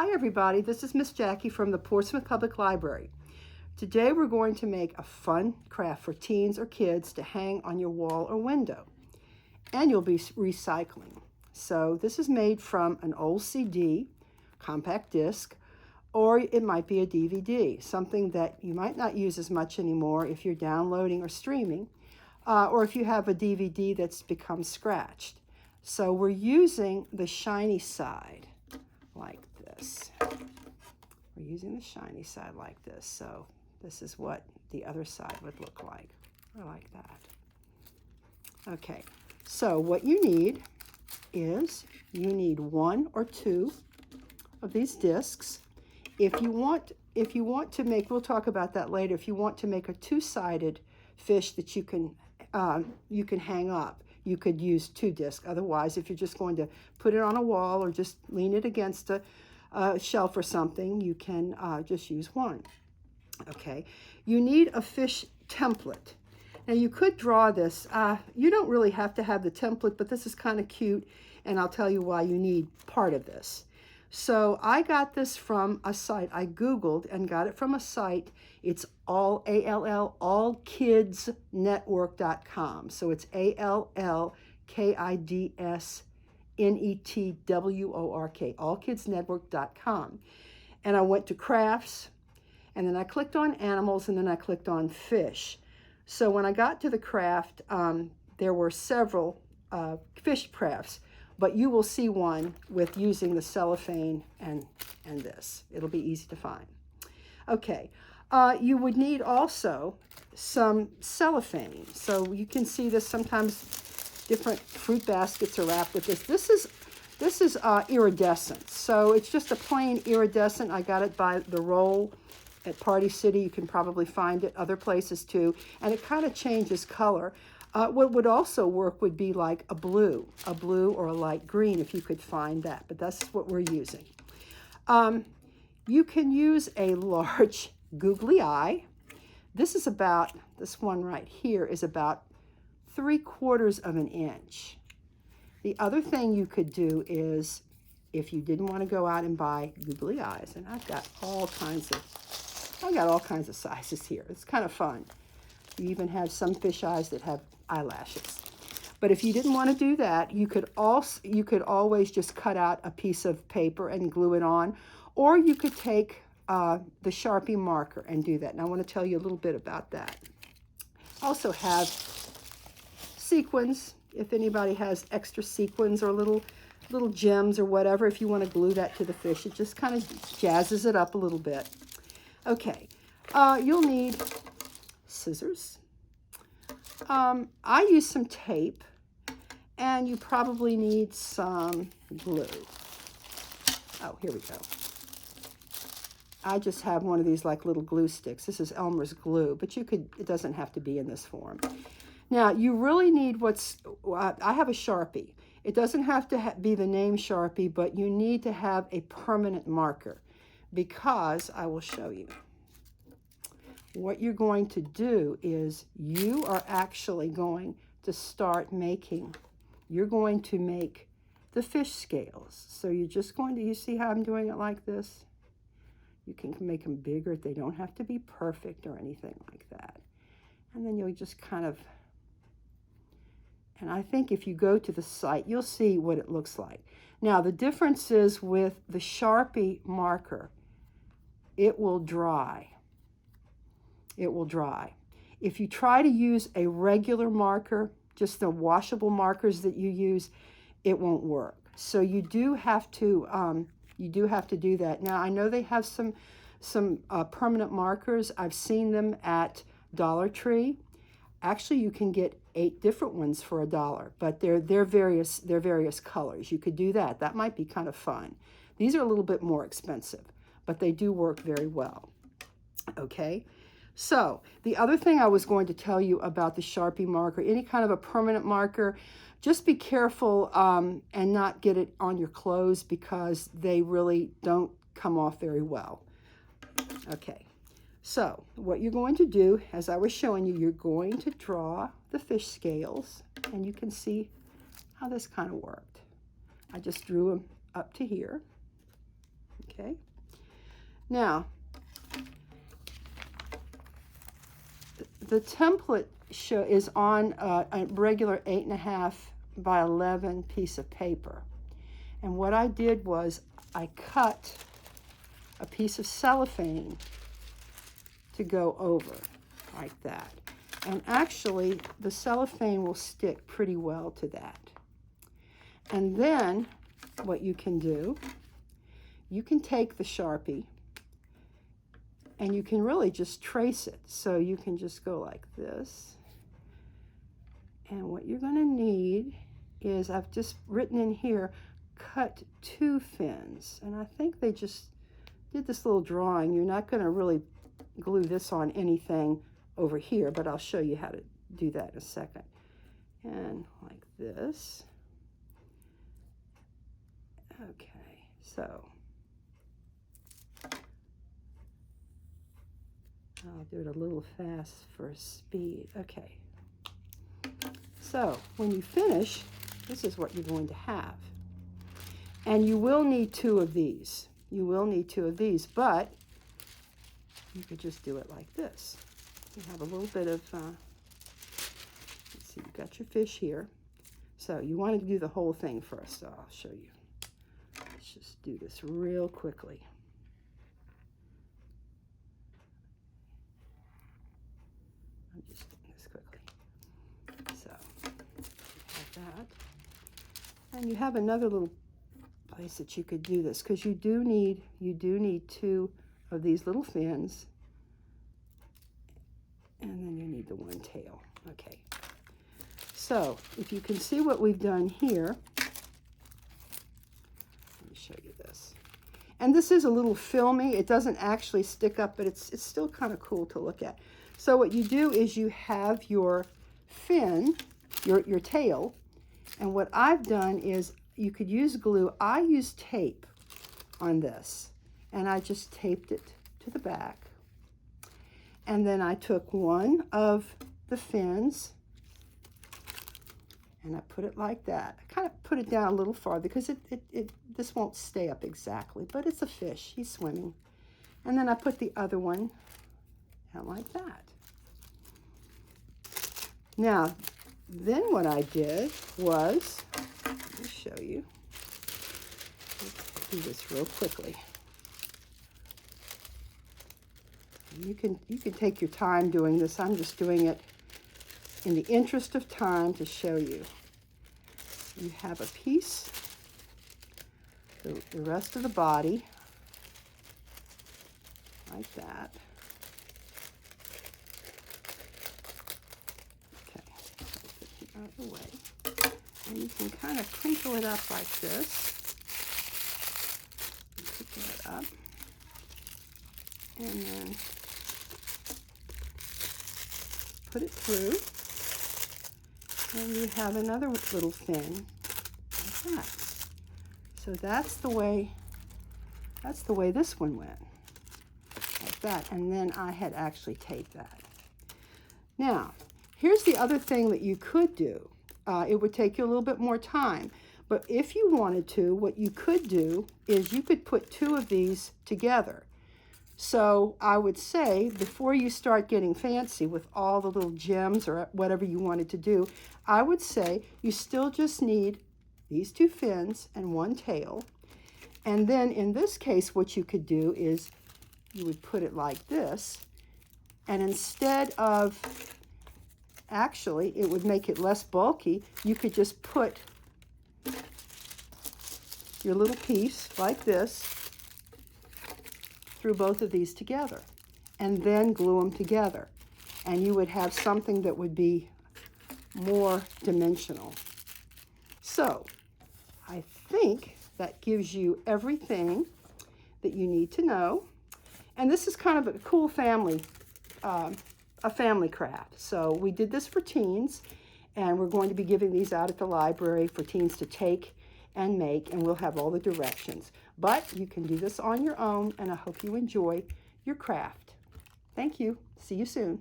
Hi everybody, this is Miss Jackie from the Portsmouth Public Library. Today we're going to make a fun craft for teens or kids to hang on your wall or window. And you'll be recycling. So this is made from an old CD, compact disc, or it might be a DVD, something that you might not use as much anymore if you're downloading or streaming, or if you have a DVD that's become scratched. So we're using the shiny side like this. We're using the shiny side like this. So this is what the other side would look like, or like that. Okay, so what you need is you need 1 or 2 of these discs. If you want to make, we'll talk about that later, if you want to make a 2-sided fish that you can hang up, you could use 2 discs. Otherwise, if you're just going to put it on a wall or just lean it against a shelf or something, you can just use 1. Okay, you need a fish template. Now you could draw this. You don't really have to have the template, but this is kind of cute, and I'll tell you why you need part of this. So I got this from a site. I Googled and got it from a site. It's allkidsnetwork.com. So it's allkidsnetwork, allkidsnetwork.com. And I went to crafts, and then I clicked on animals, and then I clicked on fish. So when I got to the craft, there were several fish crafts. But you will see one with using the cellophane and this. It'll be easy to find. Okay, you would need also some cellophane. So you can see this sometimes. Different fruit baskets are wrapped with this. This is iridescent. So it's just a plain iridescent. I got it by the roll at Party City. You can probably find it other places too. And it kind of changes color. What would also work would be like a blue or a light green if you could find that, but that's what we're using. You can use a large googly eye. This one right here is about 3/4 of an inch. The other thing you could do is, if you didn't want to go out and buy googly eyes, and I've got all kinds of sizes here. It's kind of fun. You even have some fish eyes that have eyelashes. But if you didn't want to do that, you could always just cut out a piece of paper and glue it on, or you could take the Sharpie marker and do that. And I want to tell you a little bit about that. Also have sequins. If anybody has extra sequins or little gems or whatever, if you want to glue that to the fish, it just kind of jazzes it up a little bit. Okay, you'll need scissors. I use some tape, and you probably need some glue. Oh, here we go. I just have one of these like little glue sticks. This is Elmer's glue, but it doesn't have to be in this form. Now, you really need I have a Sharpie. It doesn't have to be the name Sharpie, but you need to have a permanent marker, because I will show you. What you're going to do is you are actually going to start making, you're going to make the fish scales. So you're just going to, you see how I'm doing it like this? You can make them bigger. They don't have to be perfect or anything like that. And then you'll just kind of, and I think if you go to the site, you'll see what it looks like. Now, the difference is with the Sharpie marker, it will dry. It will dry. If you try to use a regular marker, just the washable markers that you use, it won't work. So you do have to do that. Now, I know they have some permanent markers. I've seen them at Dollar Tree. Actually, you can get 8 different ones for $1, but they're various colors. You could do that. That might be kind of fun. These are a little bit more expensive, but they do work very well. Okay. So the other thing I was going to tell you about the Sharpie marker, any kind of a permanent marker, just be careful and not get it on your clothes, because they really don't come off very well. Okay, so what you're going to do, as I was showing you, you're going to draw the fish scales, and you can see how this kind of worked. I just drew them up to here. okay? Now, the template is on a regular 8.5 by 11 piece of paper. And what I did was I cut a piece of cellophane to go over like that. And actually, the cellophane will stick pretty well to that. And then what you can do, you can take the Sharpie and you can really just trace it. So you can just go like this. And what you're going to need is, I've just written in here, cut 2 fins. And I think they just did this little drawing. You're not going to really glue this on anything over here, but I'll show you how to do that in a second. And like this. Okay, so I'll do it a little fast for speed. Okay. So when you finish, this is what you're going to have. And you will need 2 of these. You will need 2 of these, but you could just do it like this. You have a little bit of, let's see, you've got your fish here. So you want to do the whole thing first, so I'll show you. Let's just do this real quickly. I'm just doing this quickly. So, like that. And you have another little place that you could do this, because you do need 2 of these little fins, and then you need the 1 tail. Okay. So if you can see what we've done here, let me show you this. And this is a little filmy. It doesn't actually stick up, but it's still kind of cool to look at. So what you do is you have your fin, your tail, and what I've done is, you could use glue. I use tape on this, and I just taped it to the back. And then I took 1 of the fins and I put it like that. I kind of put it down a little farther because this won't stay up exactly, but it's a fish. He's swimming. And then I put the other one down like that. Now, then what I did was, let me show you. Let's do this real quickly. You can take your time doing this. I'm just doing it in the interest of time to show you. You have a piece, the rest of the body, like that. Okay, put it out of the way. And you can kind of crinkle it up like this. Crinkle it up. And then put it through. And you have another little fin like that. So that's the way this one went. Like that. And then I had actually taped that. Now, here's the other thing that you could do. It would take you a little bit more time. But if you wanted to, what you could do is you could put 2 of these together. So I would say, before you start getting fancy with all the little gems or whatever you wanted to do, I would say you still just need these 2 fins and 1 tail. And then in this case, what you could do is you would put it like this. And instead of, actually, it would make it less bulky, you could just put your little piece like this through both of these together, and then glue them together. And you would have something that would be more dimensional. So I think that gives you everything that you need to know. And this is kind of a cool family, a family craft. So we did this for teens, and we're going to be giving these out at the library for teens to take and make, and we'll have all the directions. But you can do this on your own, and I hope you enjoy your craft. Thank you. See you soon.